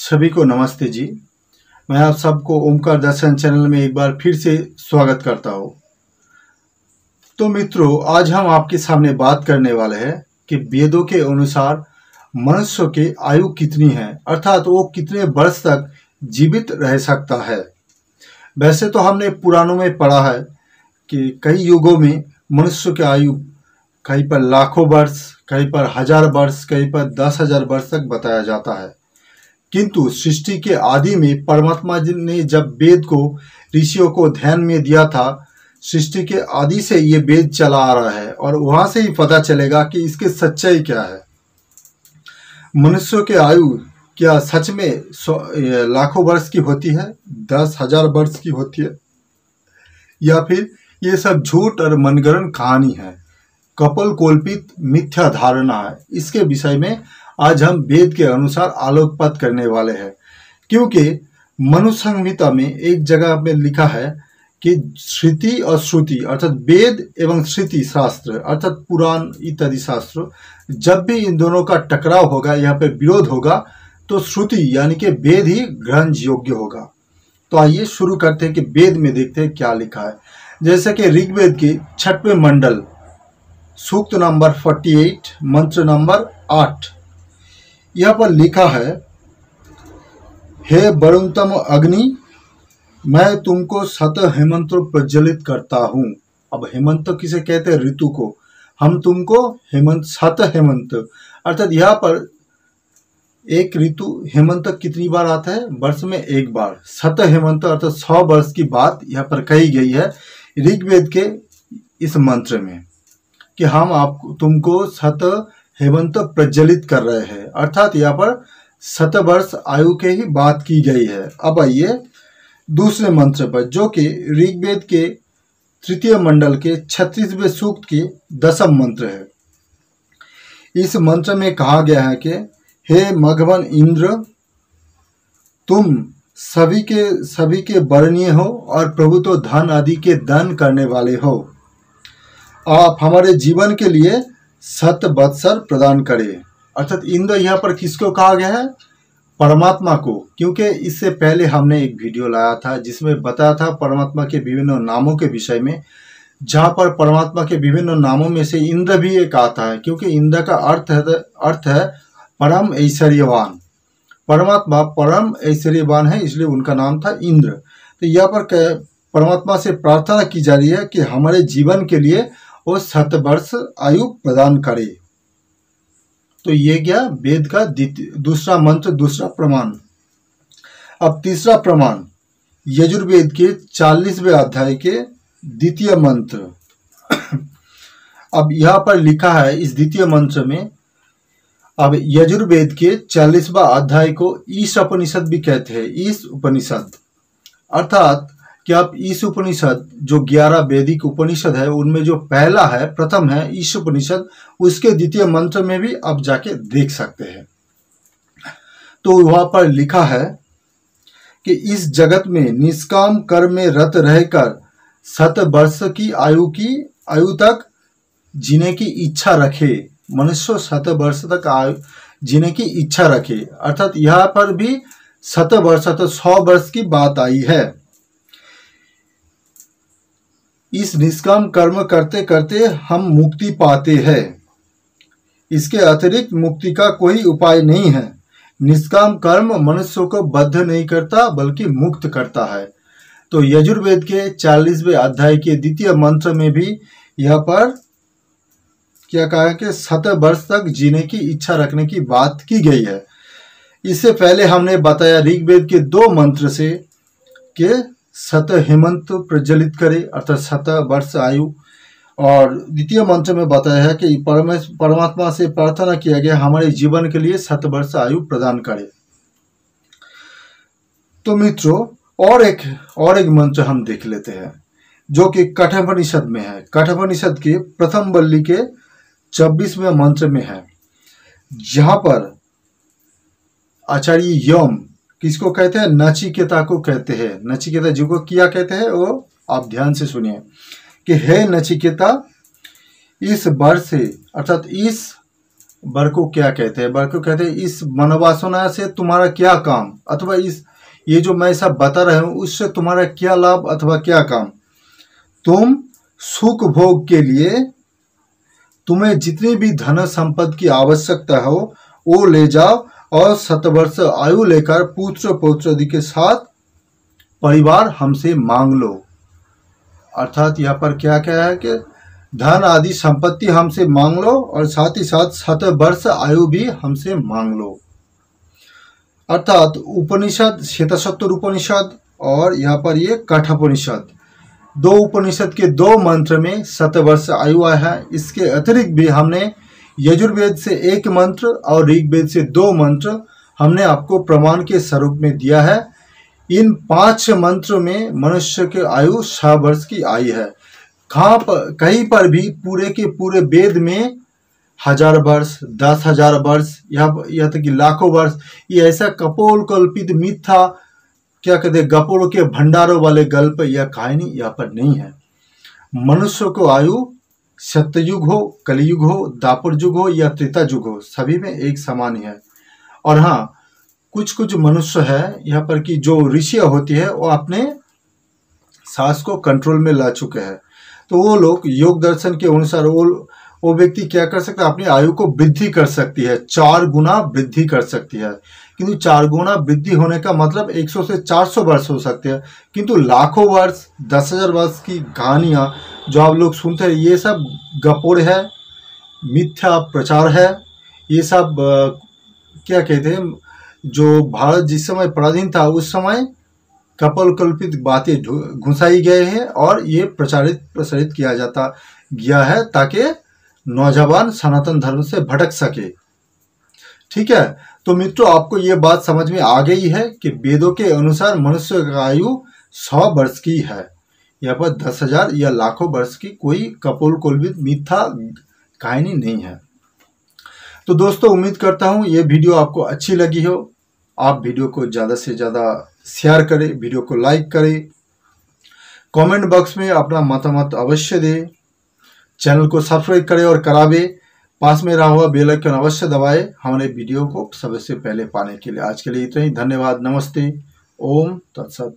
सभी को नमस्ते जी। मैं आप सबको ओमकार दर्शन चैनल में एक बार फिर से स्वागत करता हूँ। तो मित्रों, आज हम आपके सामने बात करने वाले हैं कि वेदों के अनुसार मनुष्य की आयु कितनी है, अर्थात वो कितने वर्ष तक जीवित रह सकता है। वैसे तो हमने पुराणों में पढ़ा है कि कई युगों में मनुष्य की आयु कहीं पर लाखों वर्ष, कहीं पर 1000 वर्ष, कहीं पर 10,000 वर्ष तक बताया जाता है। किंतु सृष्टि के आदि में परमात्मा जी ने जब वेद को ऋषियों को ध्यान में दिया था, सृष्टि के आदि से ये वेद चला आ रहा है और वहां से ही पता चलेगा कि इसकी सच्चाई क्या है। मनुष्य की आयु क्या सच में लाखों वर्ष की होती है, 10,000 वर्ष की होती है, या फिर ये सब झूठ और मनगढ़ंत कहानी है, कपोल कल्पित मिथ्या धारणा है। इसके विषय में आज हम वेद के अनुसार आलोकपात करने वाले हैं, क्योंकि मनु संहिता में एक जगह में लिखा है कि श्रुति और श्रुति अर्थात वेद एवं श्रुति शास्त्र अर्थात पुराण इत्यादि शास्त्र, जब भी इन दोनों का टकराव होगा, यहाँ पे विरोध होगा, तो श्रुति यानी कि वेद ही ग्रहण योग्य होगा। तो आइए शुरू करते हैं कि वेद में देखते हैं क्या लिखा है। जैसे कि ऋग्वेद के 6वें मंडल सूक्त नंबर 48 मंत्र नंबर 8, यहाँ पर लिखा है, हे वरुणतम अग्नि, मैं तुमको सत हेमंत प्रज्वलित करता हूँ। अब हेमंत किसे कहते हैं? ऋतु को। हम तुमको हेमंत, सत हेमंत अर्थात यहाँ पर एक ऋतु हेमंत कितनी बार आता है? वर्ष में एक बार। सत हेमंत अर्थात 100 वर्ष की बात यहाँ पर कही गई है ऋग्वेद के इस मंत्र में कि हम तुमको सत हेमंत प्रज्वलित कर रहे हैं, अर्थात यहाँ पर 100 वर्ष आयु के ही बात की गई है। अब आइए दूसरे मंत्र पर, जो कि ऋग्वेद के 3 मंडल के 36वें सूक्त के 10वां मंत्र है। इस मंत्र में कहा गया है कि हे मघवन इंद्र, तुम सभी के वर्णीय हो और प्रभु तो धन आदि के दान करने वाले हो। आप हमारे जीवन के लिए 100 वत्सर प्रदान करें। अर्थात इंद्र यहाँ पर किसको कहा गया है? परमात्मा को, क्योंकि इससे पहले हमने एक वीडियो लाया था जिसमें बताया था परमात्मा के विभिन्न नामों के विषय में, जहाँ पर परमात्मा के विभिन्न नामों में से इंद्र भी एक आता है, क्योंकि इंद्र का अर्थ है परम ऐश्वर्यवान। परमात्मा परम ऐश्वर्यवान है, इसलिए उनका नाम था इंद्र। तो यहाँ पर परमात्मा से प्रार्थना की जा रही है कि हमारे जीवन के लिए वो 100 वर्ष आयु प्रदान करे। तो ये गया वेद का दूसरा मंत्र, दूसरा प्रमाण। अब तीसरा प्रमाण यजुर्वेद के 40वें अध्याय के 2 मंत्र। अब यहाँ पर लिखा है इस 2 मंत्र में, अब यजुर्वेद के 40वां अध्याय को ईश उपनिषद भी कहते हैं। ईश उपनिषद अर्थात कि आप ईश उपनिषद जो 11 वैदिक उपनिषद है उनमें जो पहला है, प्रथम है ईश उपनिषद, उसके 2 मंत्र में भी आप जाके देख सकते हैं। तो वहां पर लिखा है कि इस जगत में निष्काम कर्म में रत रहकर 100 वर्ष की आयु तक जीने की इच्छा रखे। मनुष्य 100 वर्ष तक आयु जीने की इच्छा रखे, अर्थात यहाँ पर भी 100 वर्ष अर्थात 100 वर्ष की बात आई है। इस निष्काम कर्म करते करते हम मुक्ति पाते हैं। इसके अतिरिक्त मुक्ति का कोई उपाय नहीं है। निष्काम कर्म मनुष्य को बद्ध नहीं करता बल्कि मुक्त करता है। तो यजुर्वेद के 40वें अध्याय के 2 मंत्र में भी यहाँ पर क्या कहा है कि 100 वर्ष तक जीने की इच्छा रखने की बात की गई है। इससे पहले हमने बताया ऋग्वेद के 2 मंत्र से कि 100 हेमंत प्रज्वलित करे अर्थात 100 वर्ष आयु, और 2 मंत्र में बताया है कि परमात्मा से प्रार्थना किया गया हमारे जीवन के लिए 100 वर्ष आयु प्रदान करे। तो मित्रों, और एक मंत्र हम देख लेते हैं जो कि कठोपनिषद में है। कठोपनिषद के प्रथम वल्ली के 24वें मंत्र में है, जहां पर आचार्य यम किसको कहते हैं? नचिकेता को कहते हैं। नचिकेता जी को क्या कहते हैं वो आप ध्यान से सुनिए कि हे नचिकेता, इस वर्ष से अर्थात इस वर को क्या कहते हैं? वर को कहते हैं इस मनोवासना से तुम्हारा क्या काम, अथवा इस ये जो मैं सब बता रहा हूँ उससे तुम्हारा क्या लाभ अथवा क्या काम। तुम सुख भोग के लिए तुम्हें जितनी भी धन संपत्ति की आवश्यकता हो वो ले जाओ और 7 वर्ष आयु लेकर पुत्र पौत्रादि के साथ परिवार हमसे मांग लो। अर्थात यहाँ पर क्या क्या है कि धन आदि संपत्ति हमसे मांग लो और साथ ही साथ 7 वर्ष आयु भी हमसे मांग लो। अर्थात उपनिषद श्वेतसत्वर उपनिषद और यहाँ पर ये कठोपनिषद, 2 उपनिषद के 2 मंत्र में 7 वर्ष आयु आया है। इसके अतिरिक्त भी हमने यजुर्वेद से 1 मंत्र और ऋग्वेद से 2 मंत्र हमने आपको प्रमाण के स्वरूप में दिया है। इन 5 मंत्र में मनुष्य की आयु 6 वर्ष की आई है। कहीं पर भी पूरे के पूरे वेद में 1000 वर्ष, 10,000 वर्ष, यहाँ तक कि लाखों वर्ष, ये ऐसा कपोल कल्पित मिथ्या क्या कहते हैं गपोड़ों के भंडारों वाले गल्प या कहानी यहाँ पर नहीं है। मनुष्य को आयु सत्ययुग हो, कलयुग हो, द्वापर युग हो या त्रेता युग हो, सभी में एक समान ही है। और हाँ, कुछ कुछ मनुष्य है यहाँ पर कि जो ऋषियाँ होती है वो अपने सांस को कंट्रोल में ला चुके हैं, तो वो लोग योग दर्शन के अनुसार वो व्यक्ति क्या कर सकता है, अपनी आयु को वृद्धि कर सकती है, 4 गुना वृद्धि कर सकती है। किंतु 4 गुना वृद्धि होने का मतलब 100 से 400 वर्ष हो सकते हैं, किंतु लाखों वर्ष, 10,000 वर्ष की कहानियाँ जो आप लोग सुनते हैं ये सब गपोड़ है, मिथ्या प्रचार है। ये सब क्या कहते हैं, जो भारत जिस समय पराधीन था उस समय कपोल कल्पित बातें घुसाई गए हैं और ये प्रसारित किया जाता गया है ताकि नौजवान सनातन धर्म से भटक सके। ठीक है, तो मित्रों आपको ये बात समझ में आ गई है कि वेदों के अनुसार मनुष्य का आयु 100 वर्ष की है। यहाँ पर 10,000 या लाखों वर्ष की कोई कपोल कल्पित मिथ्या कहानी नहीं है। तो दोस्तों उम्मीद करता हूँ ये वीडियो आपको अच्छी लगी हो। आप वीडियो को ज़्यादा से ज़्यादा शेयर करें, वीडियो को लाइक करें, कमेंट बॉक्स में अपना मतामत अवश्य दें, चैनल को सब्सक्राइब करें और करावे, पास में रहा हुआ बेल आइकन अवश्य दबाएं हमारे वीडियो को सबसे पहले पाने के लिए। आज के लिए इतना ही, धन्यवाद, नमस्ते, ओम तत्सत।